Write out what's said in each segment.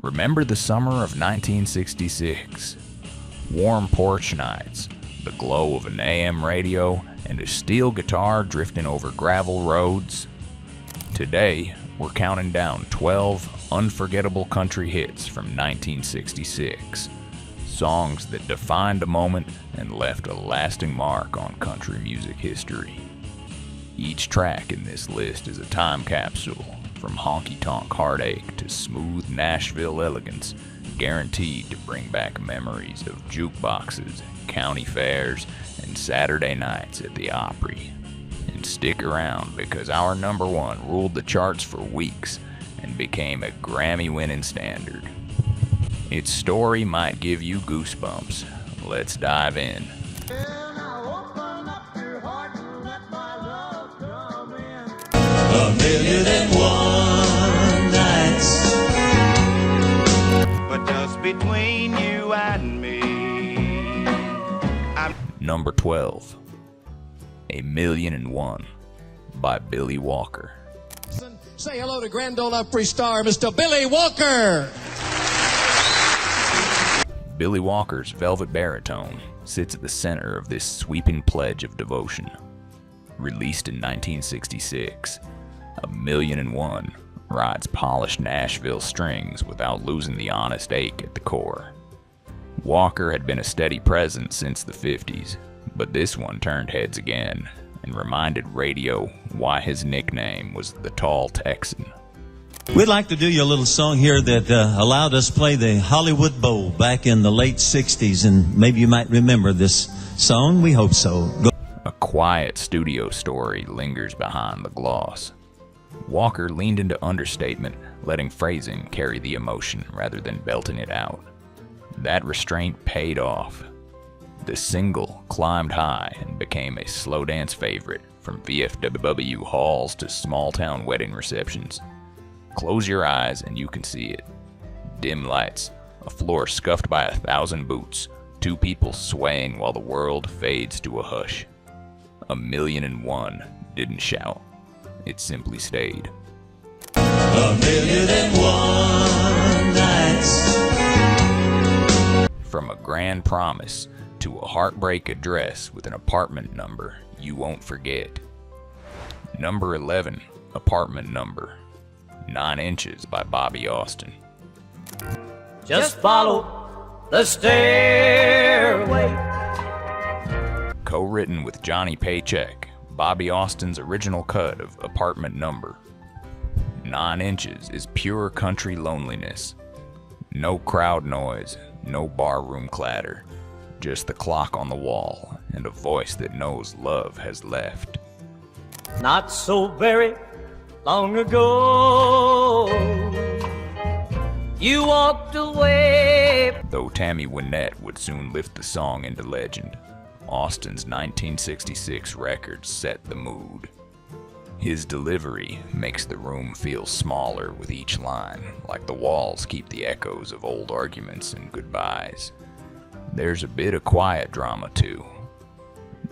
Remember the summer of 1966? Warm porch nights, the glow of an AM radio, and a steel guitar drifting over gravel roads? Today, we're counting down 12 unforgettable country hits from 1966. Songs that defined a moment and left a lasting mark on country music history. Each track in this list is a time capsule, from honky-tonk heartache to smooth Nashville elegance, guaranteed to bring back memories of jukeboxes, county fairs, and Saturday nights at the Opry. And stick around, because our number one ruled the charts for weeks and became a Grammy-winning standard. Its story might give you goosebumps. Let's dive in. A million and one nights, but just between you and me. Number 12, A Million and One by Billy Walker. Say hello to Grand Ole Opry star, Mr. Billy Walker. Billy Walker's velvet baritone sits at the center of this sweeping pledge of devotion. Released in 1966, A Million and One rides polished Nashville strings without losing the honest ache at the core. Walker had been a steady presence since the 50s, but this one turned heads again and reminded radio why his nickname was the Tall Texan. We'd like to do you a little song here that allowed us to play the Hollywood Bowl back in the late 60s, and maybe you might remember this song. We hope so. A quiet studio story lingers behind the gloss. Walker leaned into understatement, letting phrasing carry the emotion rather than belting it out. That restraint paid off. The single climbed high and became a slow dance favorite from VFW halls to small-town wedding receptions. Close your eyes and you can see it. Dim lights, a floor scuffed by 1,000 boots, two people swaying while the world fades to a hush. A Million and One didn't shout. It simply stayed. A million and one nights. From a grand promise to a heartbreak address with an apartment number you won't forget. Number 11, Apartment Number, 9 Inches by Bobby Austin. Just follow the stairway. Co-written with Johnny Paycheck, Bobby Austin's original cut of Apartment Number. 9 Inches is pure country loneliness. No crowd noise, no barroom clatter. Just the clock on the wall and a voice that knows love has left. Not so very long ago, you walked away. Though Tammy Wynette would soon lift the song into legend, Austin's 1966 record set the mood. His delivery makes the room feel smaller with each line, like the walls keep the echoes of old arguments and goodbyes. There's a bit of quiet drama too.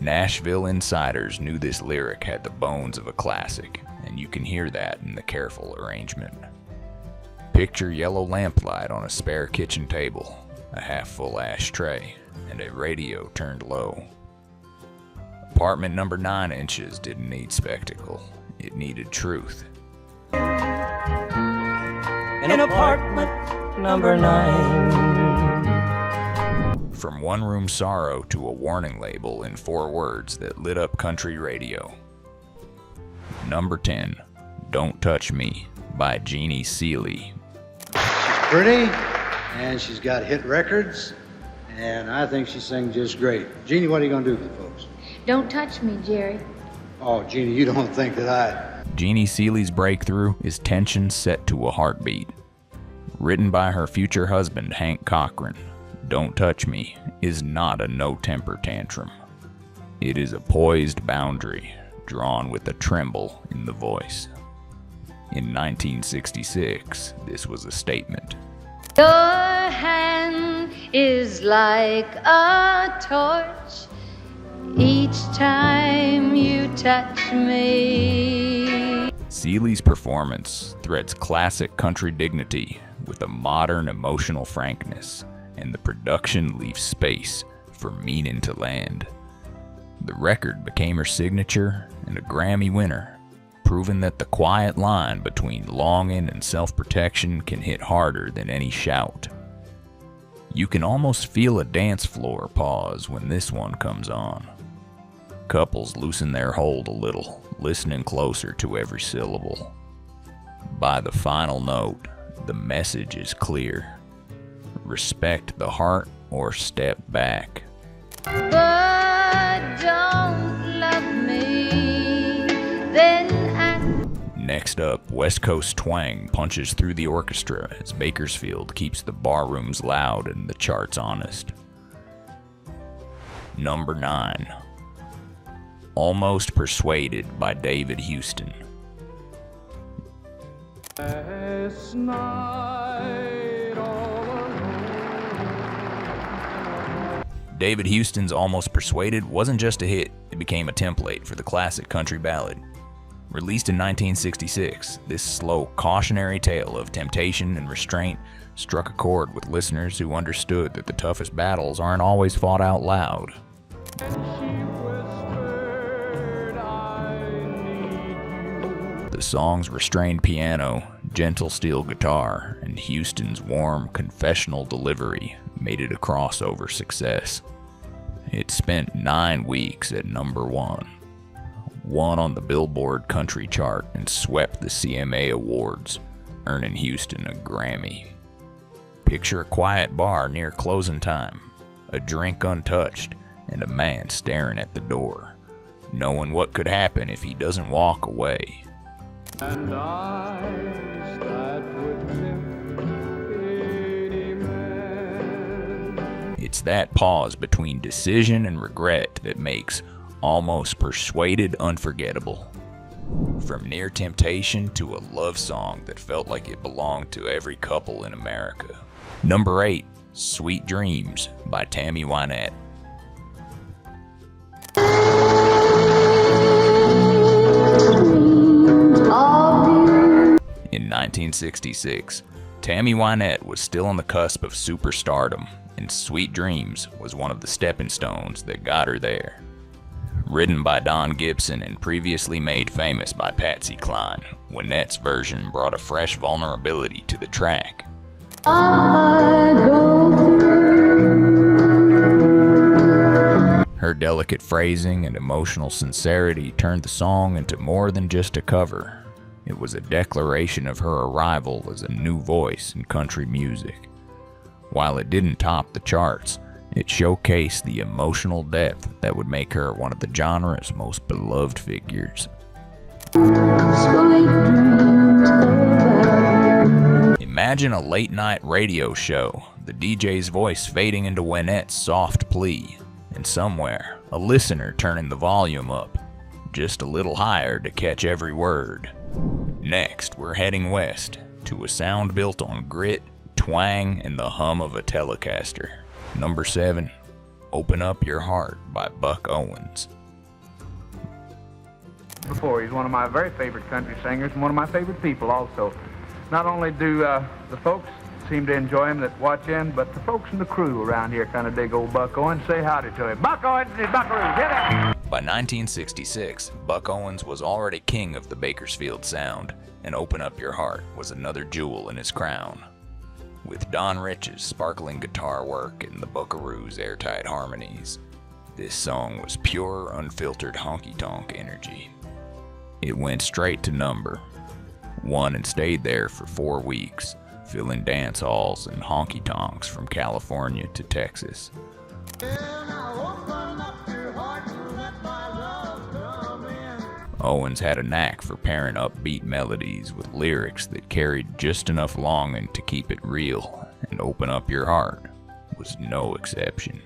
Nashville insiders knew this lyric had the bones of a classic, and you can hear that in the careful arrangement. Picture yellow lamplight on a spare kitchen table, a half-full ashtray, and a radio turned low. Apartment Number 9 Inches didn't need spectacle, it needed truth. In apartment number 9. From one-room sorrow to a warning label in 4 words that lit up country radio. Number 10, Don't Touch Me by Jeannie Seely. She's pretty, and she's got hit records, and I think she sings just great. Jeannie, what are you going to do for the folks? Don't touch me, Jerry. Oh, Jeannie, you don't think that I... Jeannie Seely's breakthrough is tension set to a heartbeat. Written by her future husband, Hank Cochran, Don't Touch Me is not a no-temper tantrum. It is a poised boundary, drawn with a tremble in the voice. In 1966, this was a statement. Your hand is like a torch each time you touch me. Seely's performance threads classic country dignity with a modern emotional frankness, and the production leaves space for meaning to land. The record became her signature and a Grammy winner, proving that the quiet line between longing and self-protection can hit harder than any shout. You can almost feel a dance floor pause when this one comes on. Couples loosen their hold a little, listening closer to every syllable. By the final note, the message is clear. Respect the heart or step back. But don't love me, then Next up, West Coast twang punches through the orchestra as Bakersfield keeps the barrooms loud and the charts honest. Number 9. Almost Persuaded by David Houston. Last night all alone. David Houston's Almost Persuaded wasn't just a hit, it became a template for the classic country ballad. Released in 1966, this slow, cautionary tale of temptation and restraint struck a chord with listeners who understood that the toughest battles aren't always fought out loud. The song's restrained piano, gentle steel guitar, and Houston's warm, confessional delivery made it a crossover success. It spent 9 weeks at number 1. Won on the Billboard Country chart and swept the CMA Awards, earning Houston a Grammy. Picture a quiet bar near closing time, a drink untouched, and a man staring at the door, knowing what could happen if he doesn't walk away. And eyes that would tempt any man. It's that pause between decision and regret that makes Almost Persuaded unforgettable. From near temptation to a love song that felt like it belonged to every couple in America. Number 8, Sweet Dreams by Tammy Wynette. In 1966, Tammy Wynette was still on the cusp of superstardom, and Sweet Dreams was one of the stepping stones that got her there. Written by Don Gibson and previously made famous by Patsy Cline, Wynette's version brought a fresh vulnerability to the track. Her delicate phrasing and emotional sincerity turned the song into more than just a cover. It was a declaration of her arrival as a new voice in country music. While it didn't top the charts, it showcased the emotional depth that would make her one of the genre's most beloved figures. Imagine a late-night radio show, the DJ's voice fading into Wynette's soft plea, and somewhere, a listener turning the volume up, just a little higher to catch every word. Next, we're heading west, to a sound built on grit, twang, and the hum of a Telecaster. Number 7, Open Up Your Heart by Buck Owens. Before, he's one of my very favorite country singers and one of my favorite people also. Not only do the folks seem to enjoy him that watch in, but the folks in the crew around here kind of dig old Buck Owens. Say howdy to him. Buck Owens and his Buckaroos. Hit it! By 1966, Buck Owens was already king of the Bakersfield sound, and Open Up Your Heart was another jewel in his crown. With Don Rich's sparkling guitar work and the Buckaroos' airtight harmonies, this song was pure, unfiltered honky-tonk energy. It went straight to number 1 and stayed there for 4 weeks, filling dance halls and honky-tonks from California to Texas. Owens had a knack for pairing upbeat melodies with lyrics that carried just enough longing to keep it real, and Open Up Your Heart was no exception.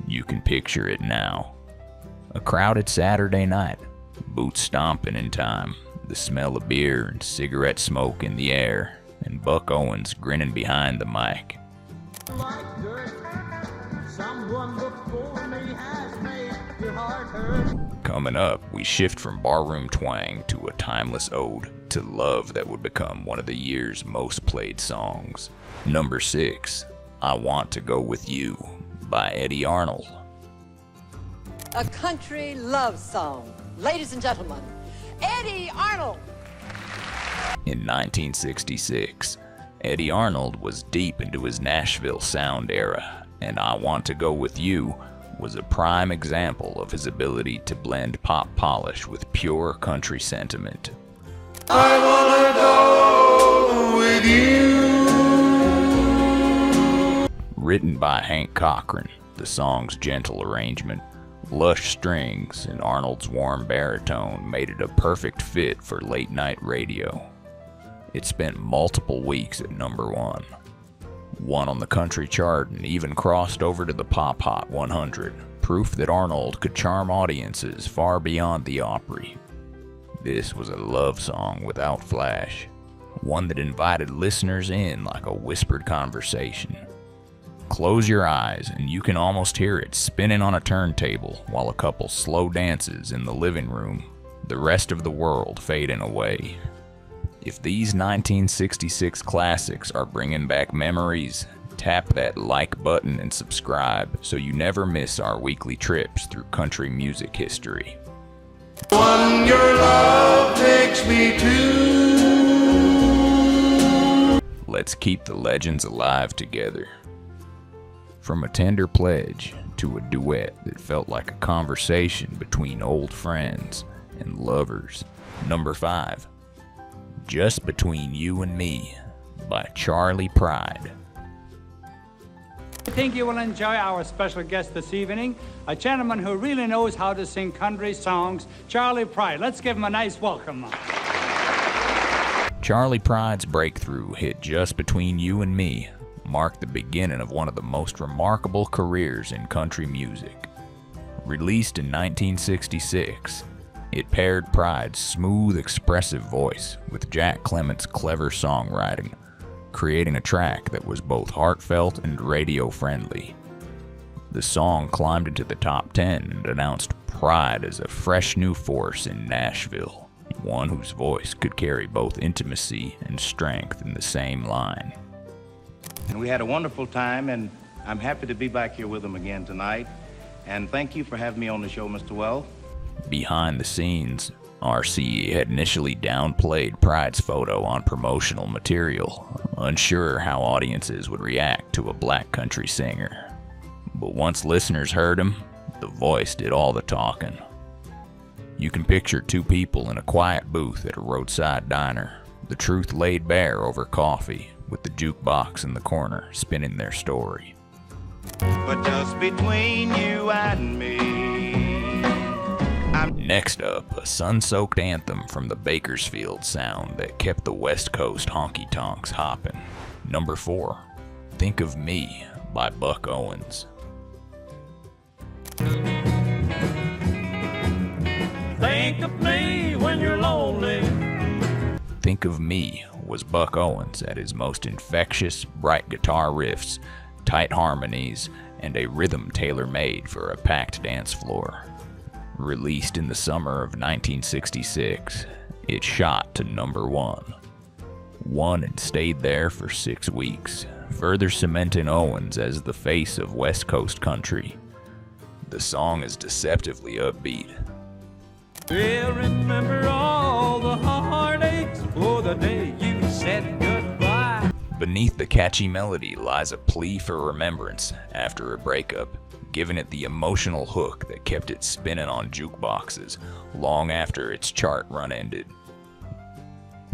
You can picture it now. A crowded Saturday night, boots stomping in time, the smell of beer and cigarette smoke in the air, and Buck Owens grinning behind the mic. Coming up, we shift from barroom twang to a timeless ode to to love that would become one of the year's most played songs. Number 6, I Want to Go With You by Eddie Arnold. A country love song. Ladies and gentlemen, Eddie Arnold. In 1966, Eddie Arnold was deep into his Nashville sound era, and I Want to Go With You was a prime example of his ability to blend pop polish with pure country sentiment. I wanna go with you. Written by Hank Cochran, the song's gentle arrangement, lush strings, and Arnold's warm baritone made it a perfect fit for late-night radio. It spent multiple weeks at number 1. Won on the country chart and even crossed over to the Pop Hot 100, proof that Arnold could charm audiences far beyond the Opry. This was a love song without flash, one that invited listeners in like a whispered conversation. Close your eyes and you can almost hear it spinning on a turntable while a couple slow dances in the living room, the rest of the world fading away. If these 1966 classics are bringing back memories, tap that like button and subscribe so you never miss our weekly trips through country music history. One your love takes me to. Let's keep the legends alive together. From a tender pledge to a duet that felt like a conversation between old friends and lovers. Number 5. Just Between You and Me by Charlie Pride. I think you will enjoy our special guest this evening, a gentleman who really knows how to sing country songs, Charlie Pride. Let's give him a nice welcome. Charlie Pride's breakthrough hit Just Between You and Me marked the beginning of one of the most remarkable careers in country music. Released in 1966, it paired Pride's smooth, expressive voice with Jack Clement's clever songwriting, creating a track that was both heartfelt and radio-friendly. The song climbed into the top 10 and announced Pride as a fresh new force in Nashville, one whose voice could carry both intimacy and strength in the same line. And we had a wonderful time, and I'm happy to be back here with them again tonight. And thank you for having me on the show, Mr. Well. Behind the scenes, RCE had initially downplayed Pride's photo on promotional material, unsure how audiences would react to a black country singer. But once listeners heard him, the voice did all the talking. You can picture two people in a quiet booth at a roadside diner, the truth laid bare over coffee, with the jukebox in the corner spinning their story. But just between you and me. Next up, a sun-soaked anthem from the Bakersfield sound that kept the West Coast honky-tonks hopping. Number 4, Think of Me by Buck Owens. Think of me when you're lonely. Think of Me was Buck Owens at his most infectious, bright guitar riffs, tight harmonies, and a rhythm tailor-made for a packed dance floor. Released in the summer of 1966, it shot to number 1. Won and stayed there for 6 weeks, further cementing Owens as the face of West Coast country. The song is deceptively upbeat. We'll remember all the heartaches for the day you said goodbye. Beneath the catchy melody lies a plea for remembrance after a breakup, giving it the emotional hook that kept it spinning on jukeboxes long after its chart run ended.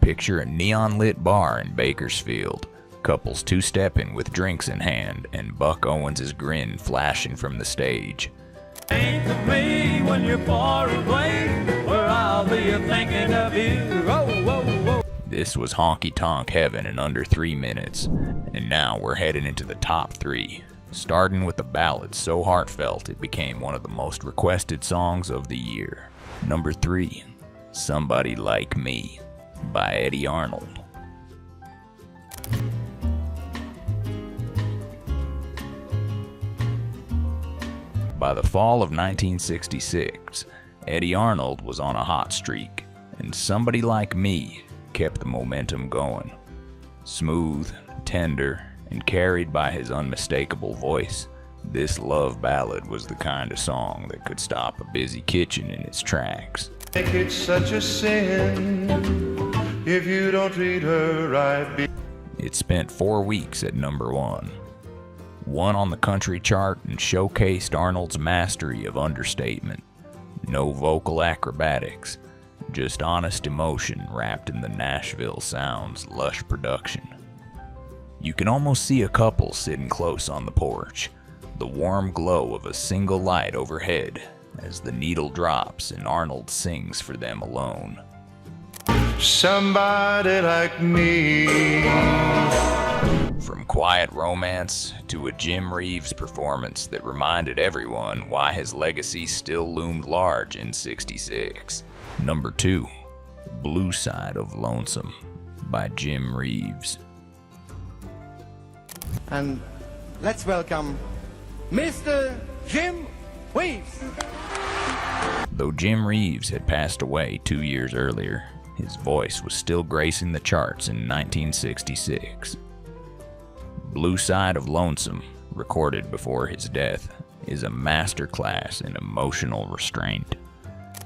Picture a neon-lit bar in Bakersfield, couples two-stepping with drinks in hand, and Buck Owens' grin flashing from the stage. Think of me when you're far away, where I'll be thinking of you. Oh, whoa, whoa. This was honky-tonk heaven in under 3 minutes, and now we're heading into the top 3, starting with a ballad so heartfelt it became one of the most requested songs of the year. Number 3, Somebody Like Me by Eddie Arnold. By the fall of 1966, Eddie Arnold was on a hot streak, and Somebody Like Me kept the momentum going. Smooth, tender, and carried by his unmistakable voice, this love ballad was the kind of song that could stop a busy kitchen in its tracks. Think it's such a sin if you don't treat her right. It spent 4 weeks at number 1. Won on the country chart and showcased Arnold's mastery of understatement. No vocal acrobatics, just honest emotion wrapped in the Nashville Sound's lush production. You can almost see a couple sitting close on the porch, the warm glow of a single light overhead as the needle drops and Arnold sings for them alone. Somebody like me. From quiet romance to a Jim Reeves performance that reminded everyone why his legacy still loomed large in '66. Number 2, Blue Side of Lonesome by Jim Reeves. And let's welcome Mr. Jim Reeves. Though Jim Reeves had passed away 2 years earlier, his voice was still gracing the charts in 1966. Blue Side of Lonesome, recorded before his death, is a masterclass in emotional restraint.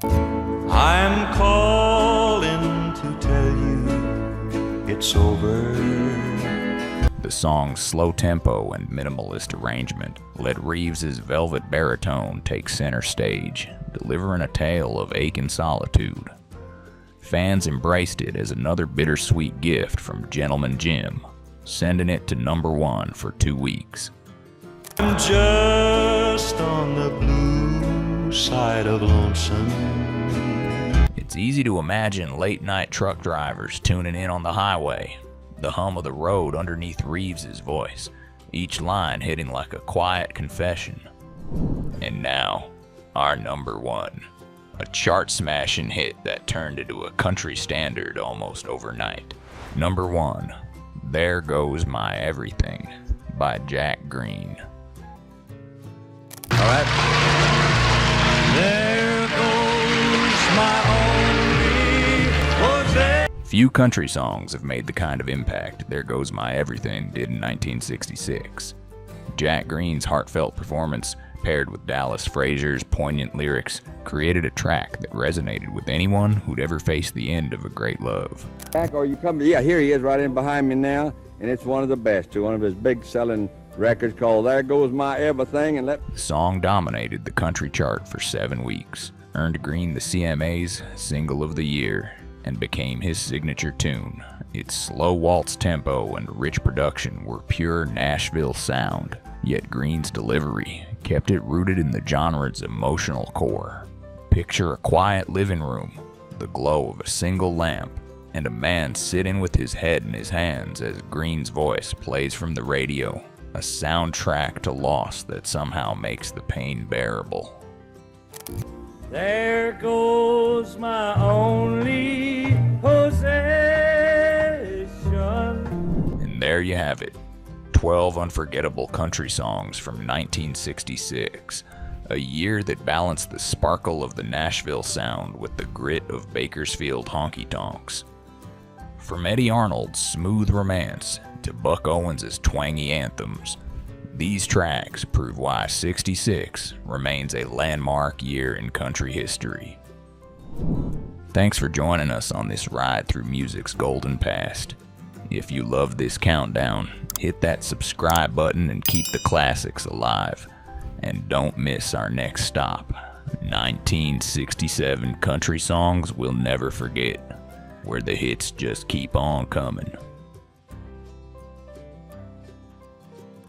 I'm calling to tell you it's over. The song's slow tempo and minimalist arrangement let Reeves's velvet baritone take center stage, delivering a tale of ache and solitude. Fans embraced it as another bittersweet gift from Gentleman Jim, sending it to number 1 for 2 weeks. I'm just on the blue side of lonesome. It's easy to imagine late-night truck drivers tuning in on the highway, the hum of the road underneath Reeves's voice, each line hitting like a quiet confession. And now, our number 1, a chart-smashing hit that turned into a country standard almost overnight. Number 1, There Goes My Everything by Jack Green. All right. There goes my only Jose. Few country songs have made the kind of impact There Goes My Everything did in 1966. Jack Green's heartfelt performance, paired with Dallas Frazier's poignant lyrics, created a track that resonated with anyone who'd ever faced the end of a great love. Jack, are you coming? Yeah, here he is right in behind me now, and it's one of the best, one of his big selling records called There Goes My Everything. And The song dominated the country chart for 7 weeks, earned Green the CMA's Single of the Year, and became his signature tune. Its slow waltz tempo and rich production were pure Nashville sound, yet Green's delivery kept it rooted in the genre's emotional core. Picture a quiet living room, the glow of a single lamp, and a man sitting with his head in his hands as Green's voice plays from the radio, a soundtrack to loss that somehow makes the pain bearable. There goes my only possession. And there you have it, 12 unforgettable country songs from 1966, a year that balanced the sparkle of the Nashville sound with the grit of Bakersfield honky-tonks. From Eddie Arnold's smooth romance to Buck Owens's twangy anthems, these tracks prove why '66 remains a landmark year in country history. Thanks for joining us on this ride through music's golden past. If you love this countdown, hit that subscribe button and keep the classics alive. And don't miss our next stop, 1967 country songs we'll never forget, where the hits just keep on coming.